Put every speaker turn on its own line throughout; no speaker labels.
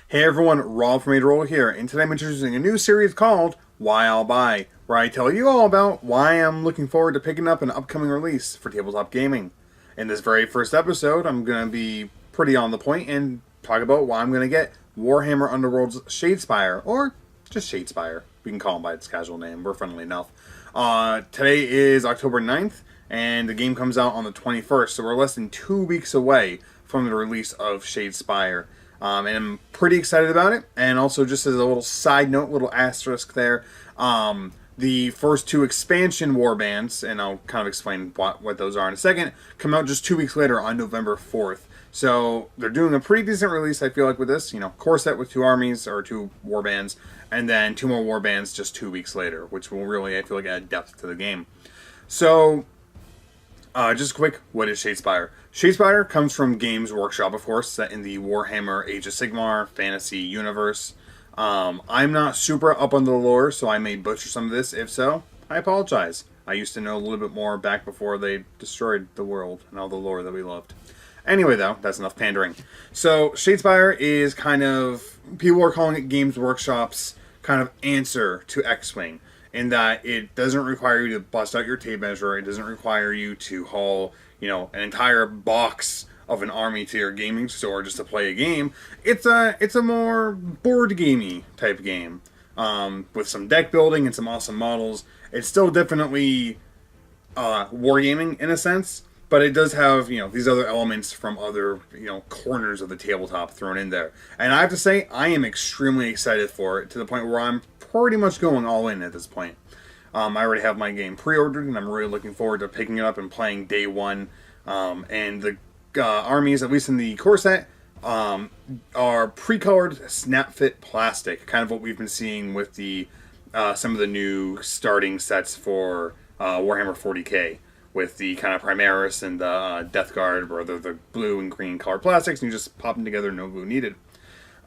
Hey everyone, Robb from Roll here, and today I'm introducing a new series called Why I'll Buy, where I tell you all about why I'm looking forward to picking up an upcoming release for tabletop gaming. In this very first episode, I'm going to be pretty on the point and talk about why I'm going to get Warhammer Underworld's Shadespire, or just Shadespire. We can call him by its casual name, we're friendly enough. Today is October 9th, and the game comes out on the 21st, so we're less than 2 weeks away from the release of Shadespire. And I'm pretty excited about it. And also, just as a little side note, little asterisk there, the first two expansion warbands, and I'll kind of explain what those are in a second, come out just 2 weeks later on November 4th. So they're doing a pretty decent release, I feel like, with this. Core set with 2 armies, or 2 warbands, and then 2 more warbands just 2 weeks later, which will really, I feel like, add depth to the game. So, just quick, what is Shadespire? Shadespire comes from Games Workshop, of course, set in the Warhammer Age of Sigmar fantasy universe. I'm not super up on the lore, so I may butcher some of this. If so, I apologize. I used to know a little bit more back before they destroyed the world and all the lore that we loved. Anyway, though, that's enough pandering. So, Shadespire is kind of, people are calling it Games Workshop's kind of answer to X-Wing, in that it doesn't require you to bust out your tape measure. It doesn't require you to haul, an entire box of an army to your gaming store just to play a game. It's a more board gamey type game, with some deck building and some awesome models. It's still definitely wargaming in a sense, but it does have, these other elements from other, corners of the tabletop thrown in there. And I have to say, I am extremely excited for it, to the point where I'm pretty much going all in at this point. I already have my game pre-ordered, and I'm really looking forward to picking it up and playing day one. And the armies, at least in the core set, are pre-colored snap-fit plastic, kind of what we've been seeing with the some of the new starting sets for Warhammer 40k, with the kind of Primaris and the Death Guard, where they're the blue and green colored plastics, and you just pop them together, no glue needed.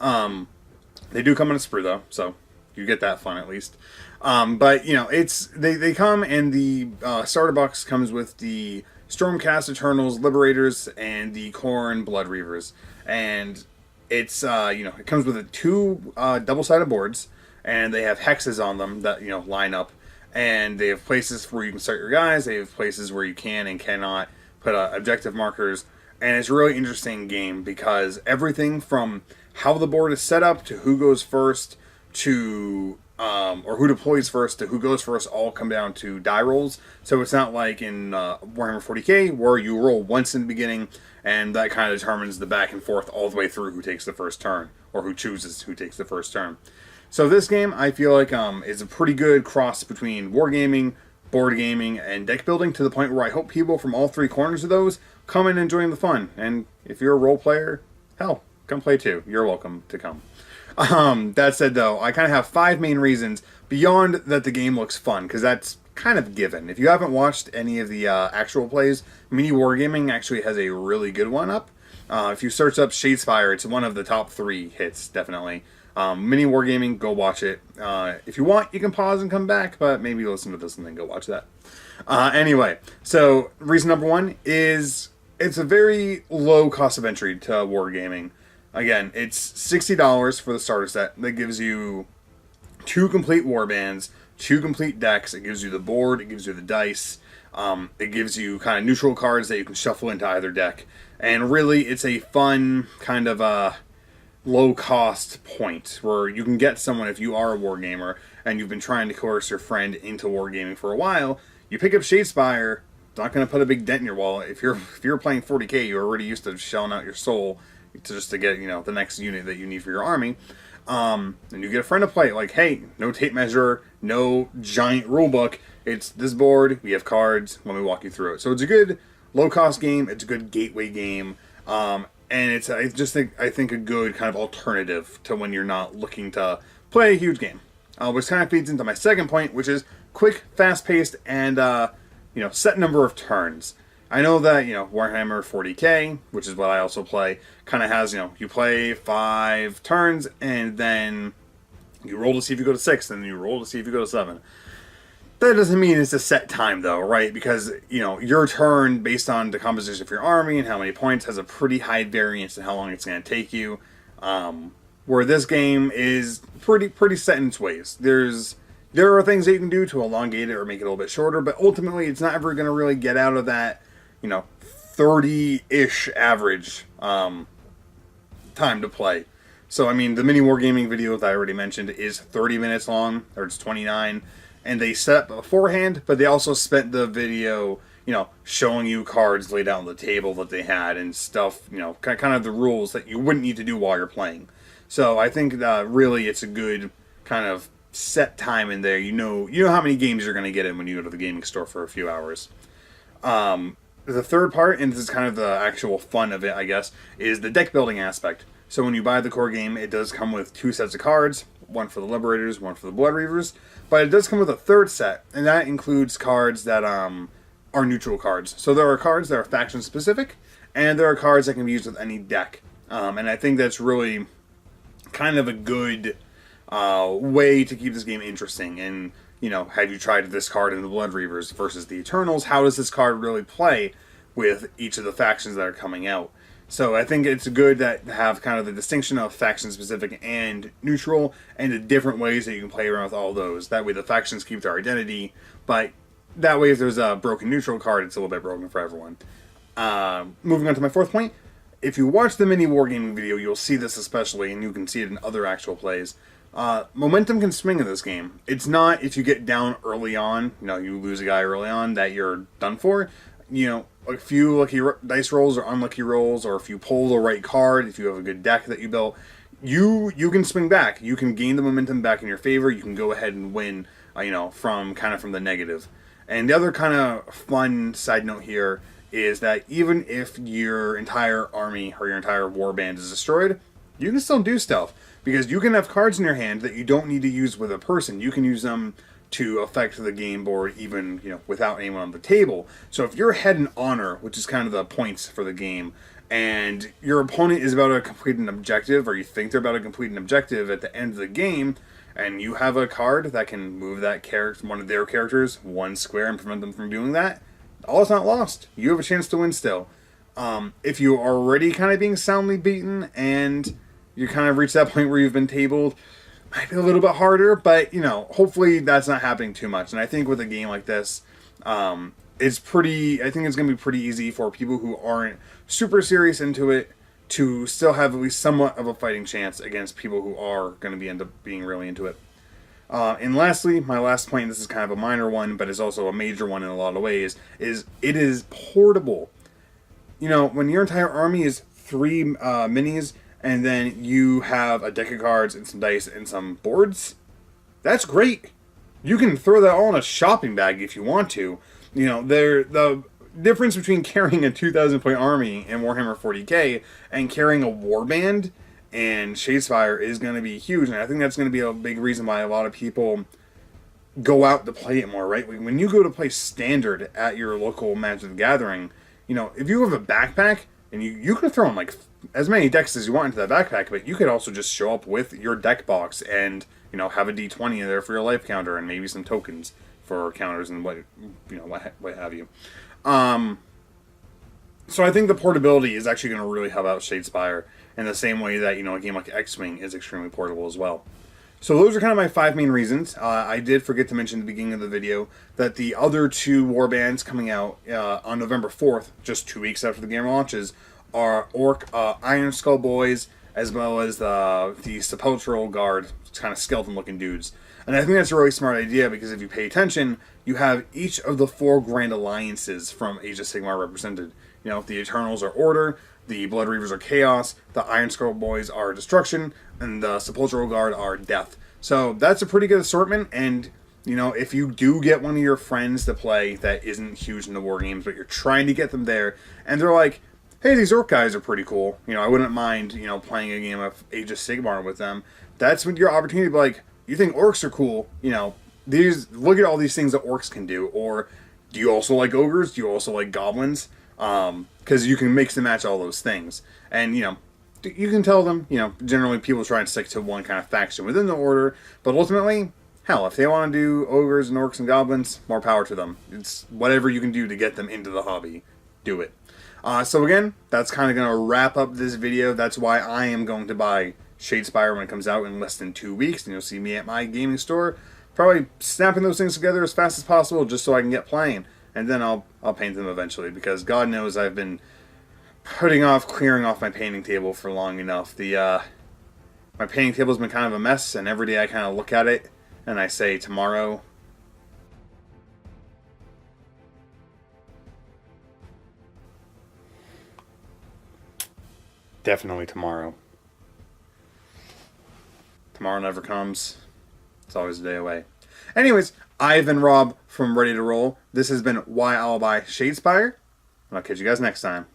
They do come in a sprue, though, so you get that fun at least. But it's they come, and the starter box comes with the Stormcast Eternals, Liberators, and the Khorne Blood Reavers, and it's it comes with 2 double-sided boards, and they have hexes on them that line up, and they have places where you can start your guys. They have places where you can and cannot put objective markers, and it's a really interesting game because everything from how the board is set up to who goes first to or who deploys first to who goes first all come down to die rolls. So it's not like in Warhammer 40k where you roll once in the beginning and that kind of determines the back and forth all the way through who takes the first turn or who chooses who takes the first turn. So this game, I feel like, is a pretty good cross between wargaming, board gaming, and deck building, to the point where I hope people from all 3 corners of those come in and join the fun. And if you're a role player, hell, come play too. You're welcome to come. That said, though, I kind of have 5 main reasons beyond that the game looks fun, because that's kind of given. If you haven't watched any of the actual plays, Mini Wargaming actually has a really good one up. If you search up Shadespire, it's one of the top 3 hits, definitely. Mini Wargaming, go watch it. If you want, you can pause and come back, but maybe listen to this and then go watch that. Anyway, so reason number 1 is it's a very low cost of entry to wargaming. Again, it's $60 for the starter set. That gives you 2 complete warbands, 2 complete decks. It gives you the board, it gives you the dice. It gives you kind of neutral cards that you can shuffle into either deck. And really, it's a fun kind of low cost point where you can get someone, if you are a wargamer and you've been trying to coerce your friend into wargaming for a while, you pick up Shadespire. It's not going to put a big dent in your wallet. If you're playing 40k, you're already used to shelling out your soul to get the next unit that you need for your army, and you get a friend to play. Like, hey, no tape measure, no giant rule book. It's this board. We have cards. Let me walk you through it. So it's a good low cost game. It's a good gateway game, and it's I think a good kind of alternative to when you're not looking to play a huge game. Which kind of feeds into my second point, which is quick, fast paced, and set number of turns. I know that, Warhammer 40k, which is what I also play, kind of has, you play 5 turns, and then you roll to see if you go to 6, and then you roll to see if you go to 7. That doesn't mean it's a set time, though, right? Because, your turn, based on the composition of your army and how many points, has a pretty high variance in how long it's going to take you. Where this game is pretty set in its ways. There are things that you can do to elongate it or make it a little bit shorter, but ultimately it's not ever going to really get out of that, 30-ish average time to play. So, I mean, the mini wargaming video that I already mentioned is 30 minutes long, or it's 29, and they set up beforehand, but they also spent the video, showing you cards laid out on the table that they had and stuff, kind of the rules that you wouldn't need to do while you're playing. So I think really it's a good kind of set time in there. You know how many games you're going to get in when you go to the gaming store for a few hours. The third part, and this is kind of the actual fun of it, I guess, is the deck building aspect. So when you buy the core game, it does come with 2 sets of cards, one for the Liberators, one for the Blood Reavers, but it does come with a third set, and that includes cards that are neutral cards. So there are cards that are faction specific, and there are cards that can be used with any deck. And I think that's really kind of a good way to keep this game interesting. And, have you tried this card in the Blood Reavers versus the Eternals? How does this card really play with each of the factions that are coming out? So I think it's good that have kind of the distinction of faction specific and neutral, and the different ways that you can play around with all those. That way the factions keep their identity, but that way if there's a broken neutral card, it's a little bit broken for everyone. Moving on to my fourth point. If you watch the mini wargaming video, you'll see this especially, and you can see it in other actual plays. Momentum can swing in this game. It's not if you get down early on, you lose a guy early on, that you're done for. A few lucky dice rolls or unlucky rolls, or if you pull the right card, if you have a good deck that you built, you can swing back. You can gain the momentum back in your favor. You can go ahead and win, from the negative. And the other kind of fun side note here is that even if your entire army or your entire warband is destroyed, you can still do stuff. Because you can have cards in your hand that you don't need to use with a person. You can use them to affect the game board even, without anyone on the table. So if you're ahead in honor, which is kind of the points for the game, and your opponent is about to complete an objective, or you think they're about to complete an objective at the end of the game, and you have a card that can move that character, one of their characters, 1 square and prevent them from doing that, all is not lost. You have a chance to win still. If you are already kind of being soundly beaten, and you kind of reach that point where you've been tabled, might be a little bit harder, but, hopefully that's not happening too much. And I think with a game like this, I think it's going to be pretty easy for people who aren't super serious into it to still have at least somewhat of a fighting chance against people who are going to end up being really into it. And lastly, my last point, this is kind of a minor one, but it's also a major one in a lot of ways, is it is portable. When your entire army is 3 minis, and then you have a deck of cards and some dice and some boards, that's great. You can throw that all in a shopping bag if you want to. The difference between carrying a 2,000 point army in Warhammer 40k and carrying a warband and Shadespire is going to be huge, and I think that's going to be a big reason why a lot of people go out to play it more, right? When you go to play Standard at your local Magic the Gathering, if you have a backpack, and you can throw in as many decks as you want into that backpack, but you could also just show up with your deck box and have a D20 in there for your life counter and maybe some tokens for counters and what have you. So I think the portability is actually going to really help out Shadespire in the same way that a game like X-Wing is extremely portable as well. So those are kind of my 5 main reasons. I did forget to mention at the beginning of the video that the other 2 warbands coming out on November 4th, just 2 weeks after the game launches, are Iron Skull Boys, as well as the Sepulchral Guard, kind of skeleton-looking dudes. And I think that's a really smart idea, because if you pay attention, you have each of the 4 Grand Alliances from Age of Sigmar represented. The Eternals are Order, the Blood Reavers are Chaos, the Iron Skull Boys are Destruction, and the Sepulchral Guard are Death. So that's a pretty good assortment, and if you do get one of your friends to play that isn't huge into war games, but you're trying to get them there, and they're like, hey, these orc guys are pretty cool, I wouldn't mind, playing a game of Age of Sigmar with them, that's when your opportunity to be like, you think orcs are cool, look at all these things that orcs can do, or do you also like ogres, do you also like goblins, because you can mix and match all those things, and, you can tell them, generally people try and stick to one kind of faction within the order, but ultimately, hell, if they want to do ogres and orcs and goblins, more power to them. It's whatever you can do to get them into the hobby, do it. So again, that's kind of going to wrap up this video. That's why I am going to buy Shadespire when it comes out in less than 2 weeks, and you'll see me at my gaming store, probably snapping those things together as fast as possible just so I can get playing. And then I'll paint them eventually, because God knows I've been putting off clearing off my painting table for long enough. My painting table's been kind of a mess, and every day I kind of look at it and I say tomorrow. Definitely tomorrow. Tomorrow never comes. It's always a day away. Anyways, I've been Rob from Ready to Roll. This has been Why I'll Buy Shadespire, and I'll catch you guys next time.